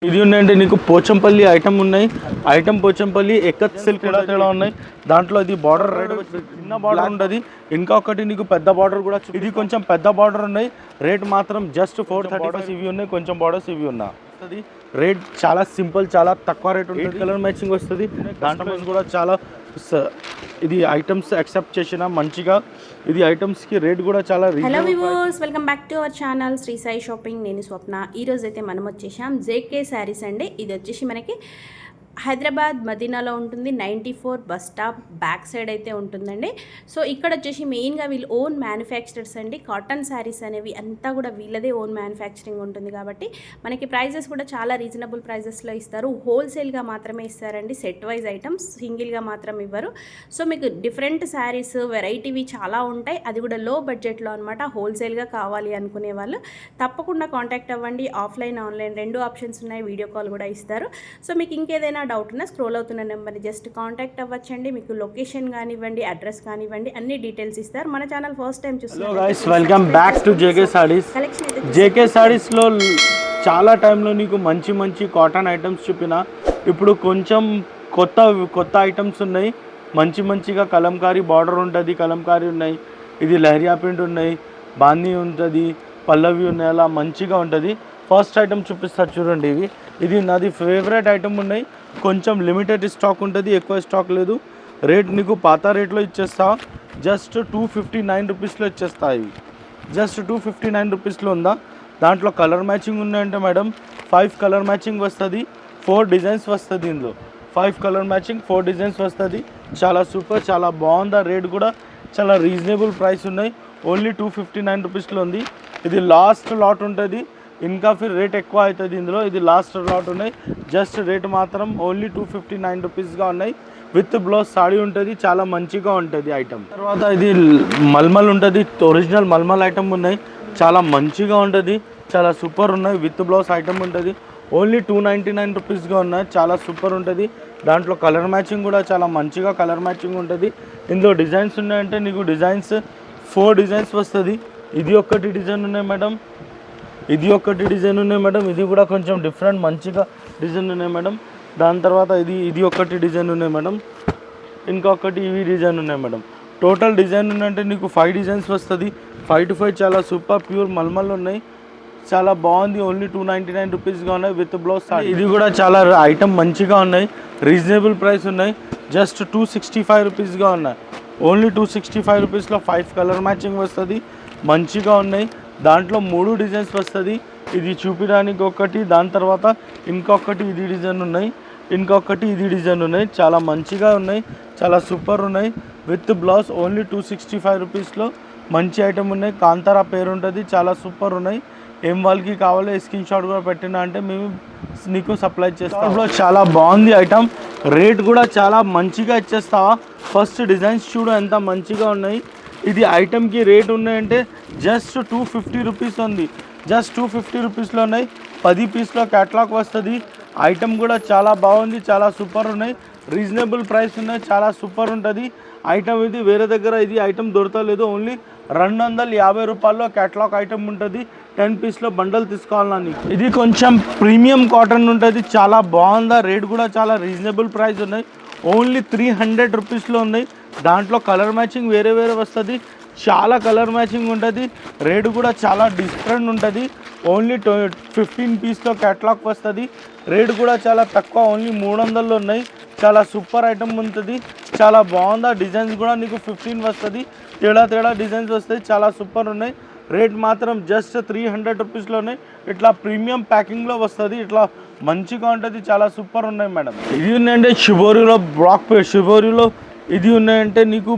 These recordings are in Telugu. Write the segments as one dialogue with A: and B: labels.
A: ఇది ఉన్నాయంటే నీకు పోచంపల్లి ఐటమ్ ఉన్నాయి. ఐటమ్ పోచంపల్లి ఎక్కత్ సిల్క్ కూడా తేడా ఉన్నాయి. దాంట్లో ఇది బార్డర్ రెడ్ చిన్న బార్డర్ ఉంటుంది, ఇంకొకటి నీకు పెద్ద బార్డర్ కూడా. ఇది కొంచెం పెద్ద బార్డర్ ఉన్నాయి. రేట్ మాత్రం జస్ట్ 435 ఇవి ఉన్నాయి. కొంచెం బార్డర్స్ ఇవి ఉన్నాయి. రేట్ చాలా సింపుల్, చాలా తక్కువ రేట్ ఉంటుంది. కలర్ మ్యాచింగ్ వస్తుంది. దాంట్లో కూడా చాలా ఇది ఐటమ్స్ యాక్సెప్ట్ చేసిన మంచిగా. ఇది ఐటమ్స్కి రేట్ కూడా చాలా.
B: Hello viewers, welcome back to our channel Shri Sai shopping. నేను స్వప్న. ఈరోజు అయితే మనం వచ్చేసాం జేకే శారీస్ అండి. ఇది వచ్చేసి మనకి హైదరాబాద్ మదీనాలో ఉంటుంది. 94 బస్ స్టాప్ బ్యాక్ సైడ్ అయితే ఉంటుందండి. సో ఇక్కడ వచ్చేసి మెయిన్గా వీళ్ళు ఓన్ మ్యానుఫ్యాక్చరర్స్ అండి. కాటన్ శారీస్ అనేవి అంతా కూడా వీళ్ళదే ఓన్ మ్యానుఫ్యాక్చరింగ్ ఉంటుంది కాబట్టి మనకి ప్రైజెస్ కూడా చాలా రీజనబుల్ ప్రైజెస్లో ఇస్తారు. హోల్సేల్గా మాత్రమే ఇస్తారండి. సెట్ వైజ్ ఐటమ్స్ సింగిల్గా మాత్రం ఇవ్వరు. సో మీకు డిఫరెంట్ శారీస్ వెరైటీవి చాలా ఉంటాయి. అది కూడా లో బడ్జెట్లో అనమాట. హోల్సేల్గా కావాలి అనుకునే వాళ్ళు తప్పకుండా కాంటాక్ట్ అవ్వండి. ఆఫ్లైన్ ఆన్లైన్ రెండు ఆప్షన్స్ ఉన్నాయి. వీడియో కాల్ కూడా ఇస్తారు. సో మీకు ఇంకేదైనా డౌట్ ఉన్నా స్క్రోల్ అవుతున్న నెంబర్ని జస్ట్ కాంటాక్ట్ అవ్వచ్చండి. మీకు లొకేషన్ కానివ్వండి, అడ్రస్ కానివ్వండి, అన్ని డీటెయిల్స్ ఇస్తారు. మన ఛానల్ ఫస్ట్ టైం చూస్తున్నారు.
A: Guys, welcome back to JK Sarees. JK సారీస్లో చాలా టైంలో నీకు మంచి మంచి కాటన్ ఐటమ్స్ చూపిన. ఇప్పుడు కొంచెం కొత్త ఐటమ్స్ ఉన్నాయి. మంచిగా కలంకారీ బార్డర్ ఉంటుంది, కలంకారీ ఉన్నాయి. ఇది లహరియా ప్రింట్ ఉన్నాయి, బాందీ ఉంటుంది, పల్లవి ఉన్నాయి. అలా మంచిగా ఉంటుంది. ఫస్ట్ ఐటమ్ చూపిస్తారు చూడండి. ఇది నాది ఫేవరెట్ ఐటమ్ ఉన్నాయి. కొంచెం లిమిటెడ్ స్టాక్ ఉంటుంది, ఎక్కువ స్టాక్ లేదు. రేట్ నీకు పాత రేట్లో ఇచ్చేస్తా. జస్ట్ 259 రూపీస్లో ఇచ్చేస్తా. ఇవి జస్ట్ 259 రూపీస్లో ఉందా. దాంట్లో కలర్ మ్యాచింగ్ ఉన్నాయంటే మేడం 5 కలర్ మ్యాచింగ్ వస్తుంది, 4 డిజైన్స్ వస్తుంది. ఇందులో 5 కలర్ మ్యాచింగ్ 4 డిజైన్స్ వస్తుంది. చాలా సూపర్, చాలా బాగుందా. రేట్ కూడా చాలా రీజనబుల్ ప్రైస్ ఉన్నాయి. ఓన్లీ 259 రూపీస్లో ఉంది. ఇది లాస్ట్ లాట్ ఉంటుంది. ఇంకా ఫిర్ రేట్ ఎక్కువ అవుతుంది ఇందులో. ఇది లాస్ట్ లాట్ ఉన్నాయి. జస్ట్ రేట్ మాత్రం ఓన్లీ 259 రూపీస్గా ఉన్నాయి. విత్ బ్లౌజ్ సాడీ ఉంటుంది. చాలా మంచిగా ఉంటుంది ఐటమ్. తర్వాత ఇది మల్మల్ ఉంటుంది. ఒరిజినల్ మల్మల్ ఐటమ్ ఉన్నాయి. చాలా మంచిగా ఉంటుంది, చాలా సూపర్ ఉన్నాయి. విత్ బ్లౌజ్ ఐటమ్ ఉంటుంది. ఓన్లీ 299 రూపీస్గా ఉన్నాయి. చాలా సూపర్ ఉంటుంది. దాంట్లో కలర్ మ్యాచింగ్ కూడా చాలా మంచిగా కలర్ మ్యాచింగ్ ఉంటుంది. ఇందులో డిజైన్స్ ఉన్నాయంటే నీకు డిజైన్స్ 4 డిజైన్స్ వస్తుంది. ఇది ఒక్కటి డిజైన్ ఉన్నాయి మేడం, ఇది ఒకటి డిజైన్ ఉన్నాయి మేడం. ఇది కూడా కొంచెం డిఫరెంట్ మంచిగా డిజైన్ ఉన్నాయి మేడం. దాని తర్వాత ఇది ఒకటి డిజైన్ ఉన్నాయి మేడం. ఇంకొకటి ఇవి డిజైన్ ఉన్నాయి మేడం. టోటల్ డిజైన్ ఉన్నాయంటే నీకు 5 డిజైన్స్ వస్తుంది. 5 to 5 చాలా సూపర్ ప్యూర్ మల్మల్ ఉన్నాయి. చాలా బాగుంది. ఓన్లీ 299 రూపీస్గా ఉన్నాయి విత్ బ్లౌజ్. ఇది కూడా చాలా ఐటమ్ మంచిగా ఉన్నాయి. రీజనబుల్ ప్రైస్ ఉన్నాయి. జస్ట్ 265 రూపీస్గా ఉన్నాయి. ఓన్లీ 265 రూపీస్లో 5 కలర్ మ్యాచింగ్ వస్తుంది. మంచిగా ఉన్నాయి. దాంట్లో 3 డిజైన్స్ వస్తుంది. ఇది చూపించడానికి ఒకటి, దాని తర్వాత ఇంకొకటి ఇది డిజైన్ ఉన్నాయి, ఇంకొకటి ఇది డిజైన్ ఉన్నాయి. చాలా మంచిగా ఉన్నాయి, చాలా సూపర్ ఉన్నాయి. విత్ బ్లౌజ్ ఓన్లీ 265 రూపీస్లో మంచి ఐటమ్ ఉన్నాయి. కాంతారా పేరు ఉంటుంది. చాలా సూపర్ ఉన్నాయి. ఏం వాళ్ళకి కావాలో స్క్రీన్ షాట్ కూడా పెట్టినా అంటే మేము నీకు సప్లై చేస్తాం. చాలా బాగుంది ఐటమ్. రేట్ కూడా చాలా మంచిగా ఇచ్చేస్తావా. ఫస్ట్ డిజైన్స్ చూడు ఎంత మంచిగా ఉన్నాయి. ఇది ఐటమ్కి రేట్ ఉన్నాయంటే జస్ట్ 250 రూపీస్ ఉంది. జస్ట్ 250 రూపీస్లో ఉన్నాయి. 10 పీస్లో క్యాటలాగ్ వస్తుంది. ఐటమ్ కూడా చాలా బాగుంది, చాలా సూపర్ ఉన్నాయి. రీజనబుల్ ప్రైస్ ఉన్నాయి. చాలా సూపర్ ఉంటుంది ఐటమ్. ఇది వేరే దగ్గర ఇది ఐటమ్ దొరకలేదు. ఓన్లీ 250 రూపాయల్లో క్యాటలాగ్ ఐటమ్ ఉంటుంది. 10 పీస్లో బండల్ తీసుకోవాలని. ఇది కొంచెం ప్రీమియం కాటన్ ఉంటుంది. చాలా బాగుందా. రేట్ కూడా చాలా రీజనబుల్ ప్రైస్ ఉన్నాయి. ఓన్లీ 300 రూపీస్లో ఉన్నాయి. దాంట్లో కలర్ మ్యాచింగ్ వేరే వస్తుంది. చాలా కలర్ మ్యాచింగ్ ఉంటుంది. రేటు కూడా చాలా డిఫరెంట్ ఉంటుంది. ఓన్లీ 15 పీస్లో క్యాటలాగ్ వస్తుంది. రేటు కూడా చాలా తక్కువ. ఓన్లీ 300లో ఉన్నాయి. చాలా సూపర్ ఐటమ్ ఉంటుంది. చాలా బాగుందా. డిజైన్స్ కూడా నీకు 15 వస్తుంది. తేడా డిజైన్స్ వస్తాయి. చాలా సూపర్ ఉన్నాయి. రేట్ మాత్రం జస్ట్ 300 రూపీస్లో ఉన్నాయి. ఇట్లా ప్రీమియం ప్యాకింగ్లో వస్తుంది. ఇట్లా మంచిగా ఉంటుంది. చాలా సూపర్ ఉన్నాయి మేడం. ఇది ఉన్నాయంటే షిబోరిలో షిబోరిలో ఇది ఉన్నాయంటే నీకు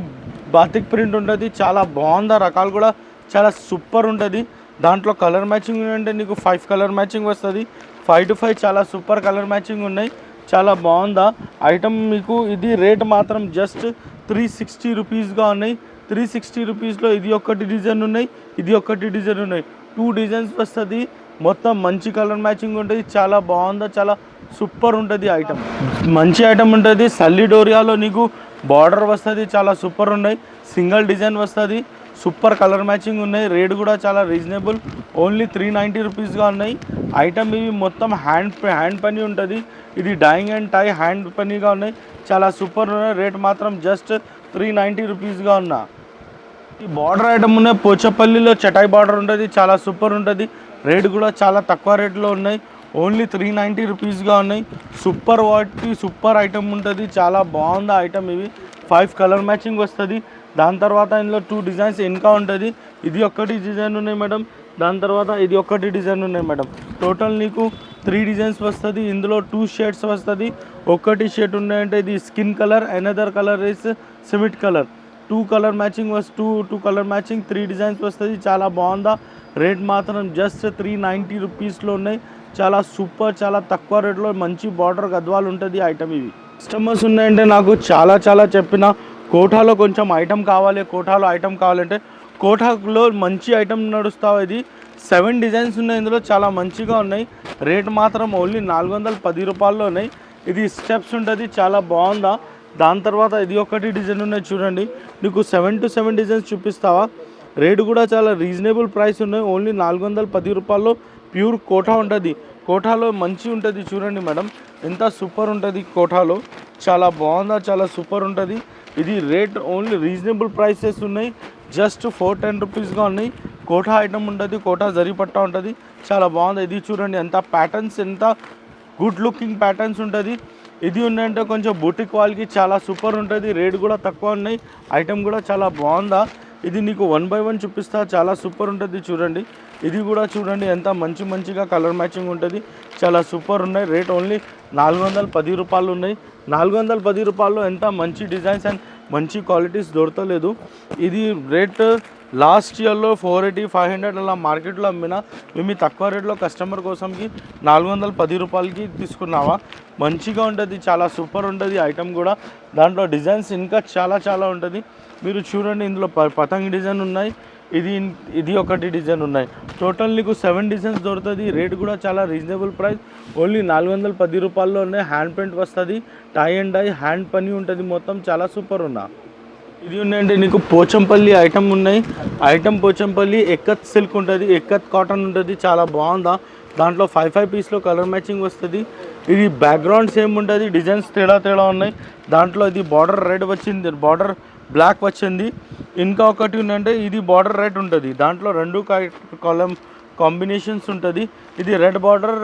A: బాతిక్ ప్రింట్ ఉంటుంది. చాలా బాగుందా. రకాలు కూడా చాలా సూపర్ ఉంటుంది. దాంట్లో కలర్ మ్యాచింగ్ ఉన్నాయంటే నీకు 5 కలర్ మ్యాచింగ్ వస్తుంది. 5 to 5 చాలా సూపర్ కలర్ మ్యాచింగ్ ఉన్నాయి. చాలా బాగుందా ఐటమ్. మీకు ఇది రేట్ మాత్రం జస్ట్ 360 రూపీస్గా ఉన్నాయి. 360 రూపీస్లో ఇది ఒకటి డిజైన్ ఉన్నాయి, ఇది ఒకటి డిజైన్ ఉన్నాయి. 2 డిజైన్స్ వస్తుంది. మొత్తం మంచి కలర్ మ్యాచింగ్ ఉంటుంది. చాలా బాగుందా. చాలా సూపర్ ఉంటుంది ఐటమ్. మంచి ఐటమ్ ఉంటుంది. సల్లి డోరియాలో నీకు బార్డర్ వస్తుంది. చాలా సూపర్ ఉన్నాయి. సింగిల్ డిజైన్ వస్తుంది. సూపర్ కలర్ మ్యాచింగ్ ఉన్నాయి. రేట్ కూడా చాలా రీజనబుల్, ఓన్లీ 390 రూపీస్గా ఉన్నాయి. ఐటమ్ ఇవి మొత్తం హ్యాండ్ పని ఉంటుంది. ఇది డైయింగ్ అండ్ టై హ్యాండ్ పనిగా ఉన్నాయి, చాలా సూపర్ ఉన్నాయి. రేట్ మాత్రం జస్ట్ 390 రూపీస్గా ఉన్నా. ఈ బార్డర్ ఐటమ్ ఉన్నాయి, పోచపల్లిలో చటాయి బార్డర్ ఉంటుంది, చాలా సూపర్ ఉంటుంది. రేట్ కూడా చాలా తక్కువ రేట్లో ఉన్నాయి, ఓన్లీ 390 రూపీస్గా ఉన్నాయి. సూపర్ ఐటమ్ ఉంటుంది, చాలా బాగుంది ఐటమ్. ఇవి 5 కలర్ మ్యాచింగ్ వస్తుంది. దాని తర్వాత ఇందులో 2 డిజైన్స్ ఇంకా ఉంటుంది. ఇది ఒక్కటి డిజైన్ ఉన్నాయి మేడం, దాని తర్వాత ఇది ఒక్కటి డిజైన్ ఉన్నాయి మేడం. టోటల్ నీకు 3 డిజైన్స్ వస్తుంది. ఇందులో 2 షేడ్స్ వస్తుంది. ఒకటి షేడ్ ఉన్నాయంటే ఇది skin colour, another colour is cement colour. 2 colour matching two colour matching 3 designs వస్తుంది. చాలా బాగుందా. రేట్ మాత్రం జస్ట్ 390 రూపీస్లో ఉన్నాయి. చాలా సూపర్, చాలా తక్కువ రేట్లో మంచి బార్డర్ గద్వాలు ఉంటుంది ఐటమ్. ఇవి కస్టమర్స్ ఉన్నాయంటే నాకు చాలా చెప్పిన కోఠాలో కొంచెం ఐటమ్ కావాలి, కోఠాలో ఐటమ్ కావాలంటే కోఠాలో మంచి ఐటమ్ నడుస్తావు. ఇది 7 డిజైన్స్ ఉన్నాయి, ఇందులో చాలా మంచిగా ఉన్నాయి. రేట్ మాత్రం ఓన్లీ 410 రూపాయల్లో ఉన్నాయి. ఇది స్టెప్స్ ఉంటుంది, చాలా బాగుందా. దాని తర్వాత ఇది ఒకటి డిజైన్ ఉన్నాయి చూడండి, నీకు 7 to 7 డిజైన్స్ చూపిస్తావా. రేటు కూడా చాలా రీజనబుల్ ప్రైస్ ఉన్నాయి, ఓన్లీ 410 రూపాయల్లో ప్యూర్ కోఠా ఉంటుంది. కోఠాలో మంచి ఉంటుంది చూడండి మేడం, ఎంత సూపర్ ఉంటుంది కోఠాలో. చాలా బాగుందా, చాలా సూపర్ ఉంటుంది. ఇది రేట్ ఓన్లీ రీజనబుల్ ప్రైసెస్ ఉన్నాయి, జస్ట్ 410 రూపీస్గా ఉన్నాయి. కోఠా ఐటమ్ ఉంటుంది, కోఠా జరిపట్టా ఉంటుంది, చాలా బాగుంది. ఇది చూడండి ఎంత ప్యాటర్న్స్, ఎంత గుడ్ లుకింగ్ ప్యాటర్న్స్ ఉంటుంది. ఇది ఉన్నాయంటే కొంచెం బూటిక్ వాళ్ళకి చాలా సూపర్ ఉంటుంది. రేట్ కూడా తక్కువ ఉన్నాయి, ఐటమ్ కూడా చాలా బాగుందా. ఇది నీకు 1 by 1 చూపిస్తా, చాలా సూపర్ ఉంటుంది చూడండి. ఇది కూడా చూడండి ఎంత మంచిగా కలర్ మ్యాచింగ్ ఉంటుంది, చాలా సూపర్ ఉన్నాయి. రేట్ ఓన్లీ 410 రూపాయలు ఉన్నాయి. 410 రూపాయల్లో ఎంత మంచి డిజైన్స్ అండ్ మంచి క్వాలిటీస్ దొరకలేదు. ఇది రేట్ లాస్ట్ ఇయర్లో 480, 500 అలా మార్కెట్లో అమ్మినా, మేము తక్కువ రేట్లో కస్టమర్ కోసంకి 410 రూపాయలకి తీసుకున్నావా. మంచిగా ఉంటుంది, చాలా సూపర్ ఉంటుంది ఐటమ్ కూడా. దాంట్లో డిజైన్స్ ఇంకా చాలా ఉంటుంది. మీరు చూడండి, ఇందులో పతంగి డిజైన్ ఉన్నాయి, ఇది ఒకటి డిజైన్ ఉన్నాయి. టోటల్ నీకు 7 డిజైన్స్ దొరుకుతుంది. రేట్ కూడా చాలా రీజనబుల్ ప్రైస్, ఓన్లీ 410 రూపాయల్లో ఉన్నాయి. హ్యాండ్ ప్రింట్ వస్తుంది, టై అండ్ డై హ్యాండ్ పని ఉంటుంది, మొత్తం చాలా సూపర్ ఉన్నా. ఇది ఉన్నాయంటే నీకు పోచంపల్లి ఐటమ్ ఉన్నాయి. ఐటమ్ పోచంపల్లి ఎక్కత్ సిల్క్ ఉంటుంది, ఎక్కత్ కాటన్ ఉంటుంది, చాలా బాగుందా. దాంట్లో 5 పీస్లో కలర్ మ్యాచింగ్ వస్తుంది. ఇది బ్యాక్గ్రౌండ్ సేమ్ ఉంటుంది, డిజైన్స్ తేడా ఉన్నాయి. దాంట్లో ఇది బార్డర్ రెడ్ వచ్చింది, బార్డర్ బ్లాక్ వచ్చింది. ఇంకా ఒకటి ఉందంటే ఇది బార్డర్ రెడ్ ఉంటుంది, దాంట్లో 2 కాలమ్ కాంబినేషన్స్ ఉంటుంది. ఇది red border,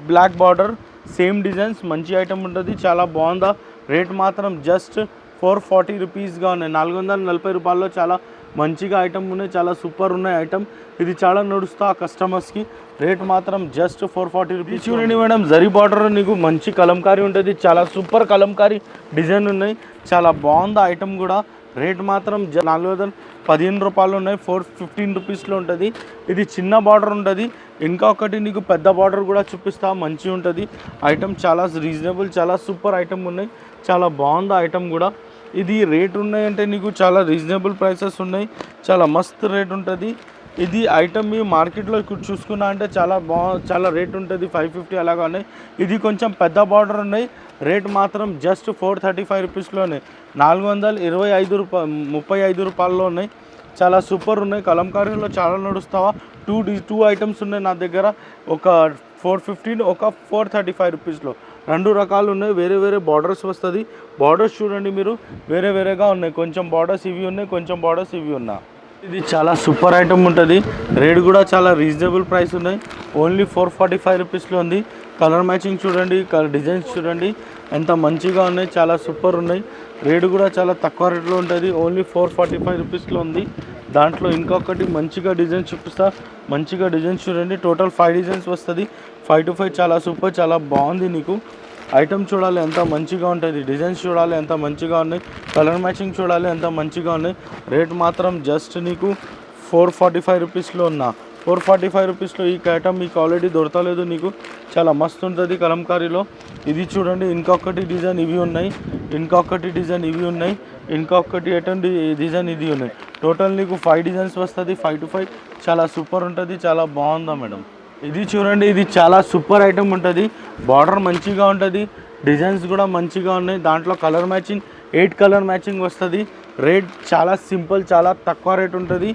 A: black border, same designs, మంచి ఐటమ్ ఉంటుంది, చాలా బాగుందా. రేట్ మాత్రం జస్ట్ 440 రూపీస్గా ఉన్నాయి. 440 రూపాయల్లో చాలా మంచిగా ఐటమ్ ఉన్నాయి, చాలా సూపర్ ఉన్నాయి ఐటమ్. ఇది చాలా నడుస్తా కస్టమర్స్కి. రేట్ మాత్రం జస్ట్ 440 రూపీస్. చూడండి మేడం, జరీ బార్డర్ నీకు మంచి కలంకారీ ఉంటుంది, చాలా సూపర్ కలంకారీ డిజైన్ ఉన్నాయి, చాలా బాగుంది ఐటమ్ కూడా. రేట్ మాత్రం 415 రూపాయలు ఉన్నాయి, 415 రూపీస్లో ఉంటుంది. ఇది చిన్న బార్డర్ ఉంటుంది. ఇంకా ఒకటి నీకు పెద్ద బార్డర్ కూడా చూపిస్తా, మంచిగా ఉంటుంది ఐటమ్, చాలా రీజనబుల్, చాలా సూపర్ ఐటమ్ ఉన్నాయి, చాలా బాగుంది ఐటమ్ కూడా. ఇది రేట్ ఉన్నాయంటే నీకు చాలా రీజనబుల్ ప్రైసెస్ ఉన్నాయి, చాలా మస్తు రేట్ ఉంటుంది. ఇది ఐటమ్ మీ మార్కెట్లో చూసుకున్నా అంటే చాలా రేట్ ఉంటుంది, 550 అలాగా ఉన్నాయి. ఇది కొంచెం పెద్ద బార్డర్ ఉన్నాయి. రేట్ మాత్రం జస్ట్ 435 రూపీస్లోనే, 435 రూపాయల్లో ఉన్నాయి, చాలా సూపర్ ఉన్నాయి. కలంకారీలో చాలా నడుస్తావా. 2 ఐటమ్స్ ఉన్నాయి నా దగ్గర, ఒక 415, ఒక 435 రూపీస్లో. 2 రకాలు ఉన్నాయి, వేరే బార్డర్స్ వస్తుంది. బార్డర్స్ చూడండి మీరు, వేరేగా ఉన్నాయి. కొంచెం బార్డర్స్ ఇవి ఉన్నాయి, కొంచెం బార్డర్స్ ఇవి ఉన్నాయి. ఇది చాలా సూపర్ ఐటమ్ ఉంటుంది. రేట్ కూడా చాలా రీజనబుల్ ప్రైస్ ఉన్నాయి, ఓన్లీ 445 రూపీస్లో ఉంది. కలర్ మ్యాచింగ్ చూడండి, డిజైన్స్ చూడండి ఎంత మంచిగా ఉన్నాయి, చాలా సూపర్ ఉన్నాయి. రేటు కూడా చాలా తక్కువ రేట్లో ఉంటుంది, ఓన్లీ 445 రూపీస్లో ఉంది. దాంట్లో ఇంకొకటి మంచిగా డిజైన్స్ చూపిస్తా, మంచిగా డిజైన్స్ చూడండి. టోటల్ 5 డిజైన్స్ వస్తుంది, 5 to 5 చాలా సూపర్, చాలా బాగుంది. నీకు ఐటమ్ చూడాలి ఎంత మంచిగా ఉంటుంది, డిజైన్స్ చూడాలి ఎంత మంచిగా ఉన్నాయి, కలర్ మ్యాచింగ్ చూడాలి ఎంత మంచిగా ఉన్నాయి. రేట్ మాత్రం జస్ట్ నీకు 445 రూపీస్లో ఉన్నా. 445 రూపీస్లో ఈ ఐటమ్ మీకు ఆల్రెడీ దొరకలేదు, నీకు చాలా మస్తు ఉంటుంది కలంకారీలో. ఇది చూడండి, ఇంకొకటి డిజైన్ ఇవి ఉన్నాయి, ఇంకొకటి డిజైన్ ఇవి ఉన్నాయి, ఇంకొకటి ఐటమ్ డిజైన్ ఇది ఉన్నాయి. టోటల్ నీకు 5 డిజైన్స్ వస్తుంది, 5 to 5 చాలా సూపర్ ఉంటుంది, చాలా బాగుందా మేడం. ఇది చూడండి, ఇది చాలా సూపర్ ఐటమ్ ఉంటుంది, బార్డర్ మంచిగా ఉంటుంది, డిజైన్స్ కూడా మంచిగా ఉన్నాయి. దాంట్లో కలర్ మ్యాచింగ్ 8 కలర్ మ్యాచింగ్ వస్తుంది, రేట్ చాలా సింపుల్, చాలా తక్కువ రేట్ ఉంటుంది.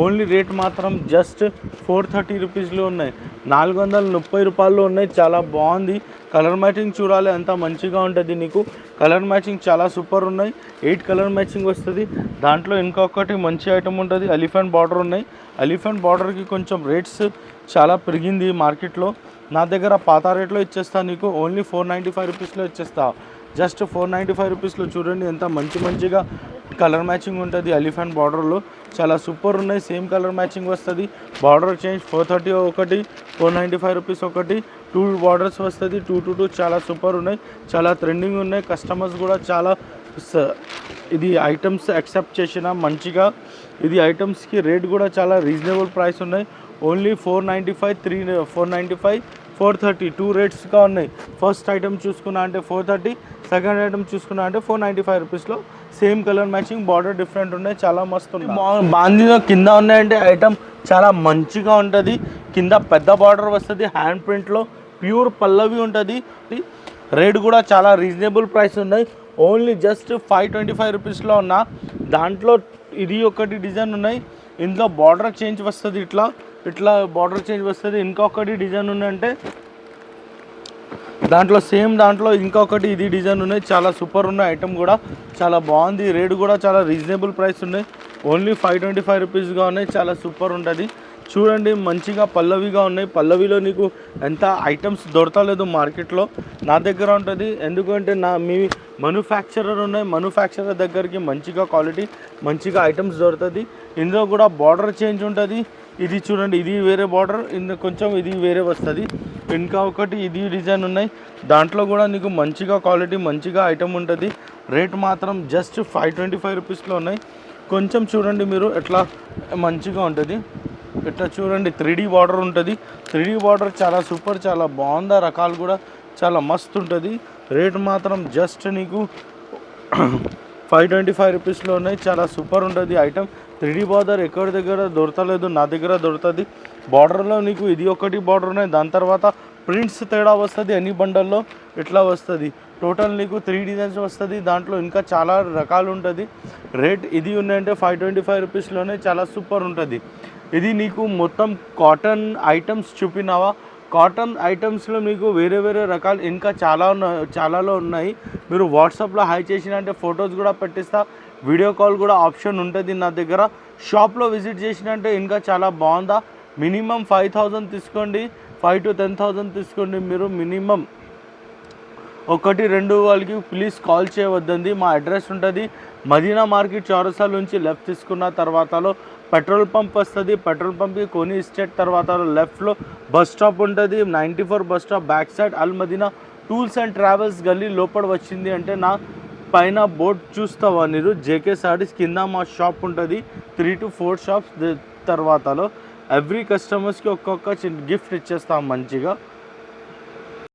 A: ఓన్లీ రేట్ మాత్రం జస్ట్ 430 రూపీస్లో ఉన్నాయి, 430 రూపాయల్లో ఉన్నాయి. చాలా బాగుంది. కలర్ మ్యాచింగ్ చూడాలి ఎంత మంచిగా ఉంటుంది. నీకు కలర్ మ్యాచింగ్ చాలా సూపర్ ఉన్నాయి. 8 కలర్ మ్యాచింగ్ వస్తుంది. దాంట్లో ఇంకొకటి మంచి ఐటమ్ ఉంటుంది, ఎలిఫెంట్ బార్డర్ ఉన్నాయి. ఎలిఫెంట్ బార్డర్కి కొంచెం రేట్స్ చాలా పెరిగింది మార్కెట్లో. నా దగ్గర పాత రేట్లో ఇచ్చేస్తా నీకు, ఓన్లీ 495 రూపీస్లో ఇచ్చేస్తా. జస్ట్ 495 రూపీస్లో చూడండి ఎంత మంచిగా కలర్ మ్యాచింగ్ ఉంటుంది. ఎలిఫెంట్ బార్డర్లో చాలా సూపర్ ఉన్నాయి. సేమ్ కలర్ మ్యాచింగ్ వస్తుంది. బార్డర్ చేంజ్ 430 ఒకటి, 495 రూపీస్ ఒకటి, 2 బార్డర్స్ వస్తుంది. 2 to 2 చాలా సూపర్ ఉన్నాయి, చాలా ట్రెండింగ్ ఉన్నాయి. కస్టమర్స్ కూడా చాలా ఇది ఐటమ్స్ యాక్సెప్ట్ చేసిన మంచిగా. ఇది ఐటమ్స్కి రేట్ కూడా చాలా రీజనబుల్ ప్రైస్ ఉన్నాయి. ఓన్లీ 495, 495, 430 2 రేట్స్గా ఉన్నాయి. ఫస్ట్ ఐటమ్ చూసుకున్నా అంటే 430, సెకండ్ ఐటమ్ చూసుకున్నా అంటే 495 రూపీస్లో. Same colour matching, border different ఉన్నాయి, చాలా మస్తు ఉన్నాయి. బాందీలో కింద ఉన్నాయంటే ఐటమ్ చాలా మంచిగా ఉంటుంది. కింద పెద్ద బార్డర్ వస్తుంది, హ్యాండ్ ప్రింట్లో ప్యూర్ పల్లవి ఉంటుంది. రేట్ కూడా చాలా రీజనబుల్ ప్రైస్ ఉన్నాయి. ఓన్లీ జస్ట్ 525 రూపీస్లో ఉన్న దాంట్లో ఇది ఒకటి డిజైన్ ఉన్నాయి. ఇందులో బార్డర్ చేంజ్ వస్తుంది, ఇట్లా బార్డర్ చేంజ్ వస్తుంది. ఇంకొకటి డిజైన్ ఉన్నాయంటే దాంట్లో ఇంకొకటి ఇది డిజైన్ ఉన్నాయి. చాలా సూపర్ ఉన్నాయి. ఐటమ్ కూడా చాలా బాగుంది. రేట్ కూడా చాలా రీజనబుల్ ప్రైస్ ఉన్నాయి. ఓన్లీ 525 రూపీస్గా ఉన్నాయి. చాలా సూపర్ ఉంటుంది. చూడండి మంచిగా పల్లవిగా ఉన్నాయి. పల్లవిలో నీకు ఎంత ఐటమ్స్ దొరకలేదు మార్కెట్లో, నా దగ్గర ఉంటుంది. ఎందుకంటే మీ మ్యానుఫ్యాక్చరర్ ఉన్నాయి, మ్యానుఫ్యాక్చరర్ దగ్గరికి మంచిగా క్వాలిటీ మంచిగా ఐటమ్స్ దొరుకుతుంది. ఇందులో కూడా బార్డర్ చేంజ్ ఉంటుంది. ఇది చూడండి, ఇది వేరే బార్డర్, కొంచెం ఇది వేరే వస్తుంది. ఇంకా ఒకటి ఇది డిజైన్ ఉన్నాయి. దాంట్లో కూడా నీకు మంచిగా క్వాలిటీ మంచిగా ఐటమ్ ఉంటుంది. రేట్ మాత్రం జస్ట్ 525 రూపీస్లో ఉన్నాయి. కొంచెం చూడండి మీరు ఎట్లా మంచిగా ఉంటుంది. ఇట్లా చూడండి 3D బార్డర్ ఉంటుంది. 3D బార్డర్ చాలా సూపర్, చాలా బాగుంది. రకాలు కూడా చాలా మస్తు ఉంటుంది. రేట్ మాత్రం జస్ట్ నీకు 525 రూపీస్లో ఉన్నాయి. చాలా సూపర్ ఉంటుంది ఐటమ్. 3D బార్డర్ ఎక్కడి దగ్గర దొరకలేదు, నా దగ్గర దొరుకుతుంది. బార్డర్లో నీకు ఇది ఒకటి బార్డర్ ఉన్నాయి. దాని తర్వాత ప్రింట్స్ తేడా వస్తుంది. అన్ని బండల్లో ఇట్లా వస్తుంది. టోటల్ నీకు 3 డిజైన్స్ వస్తుంది. దాంట్లో ఇంకా చాలా రకాలు ఉంటుంది. రేట్ ఇది ఉన్నాయంటే 525 రూపీస్లోనే చాలా సూపర్ ఉంటుంది. ఇది నీకు మొత్తం కాటన్ ఐటమ్స్ చూపినావా? కాటన్ ఐటమ్స్లో మీకు వేరే వేరే రకాలు ఇంకా చాలాలో ఉన్నాయి. మీరు వాట్సాప్లో హై చేసిన అంటే ఫొటోస్ కూడా పెట్టిస్తా. వీడియో కాల్ కూడా ఆప్షన్ ఉంటుంది నా దగ్గర. షాప్లో విజిట్ చేసినంటే ఇంకా చాలా బాగుందా. మినిమం 5000 తీసుకోండి, 5 to 10,000 తీసుకోండి. మీరు మినిమం 1-2 వాళ్ళకి ప్లీజ్ కాల్ చేయవద్దండి. మా అడ్రస్ ఉంటుంది మదీనా మార్కెట్ చౌరస్తా నుంచి లెఫ్ట్ తీసుకున్న తర్వాతలో పెట్రోల్ పంప్ వస్తుంది. పెట్రోల్ పంప్కి కొని ఎస్టేట్ తర్వాత లెఫ్ట్లో బస్ స్టాప్ ఉంటుంది. 94 bus stop back side Al Madina tools and travels గల్లీ లోపల వచ్చింది అంటే నా పైన బోర్డ్ చూస్తావా మీరు, జేకే సారీస్ కింద మా షాప్ ఉంటుంది. 3 to 4 షాప్స్ తర్వాతలో ఎవ్రీ కస్టమర్స్కి ఒక్కొక్క గిఫ్ట్ ఇచ్చేస్తాం మంచిగా.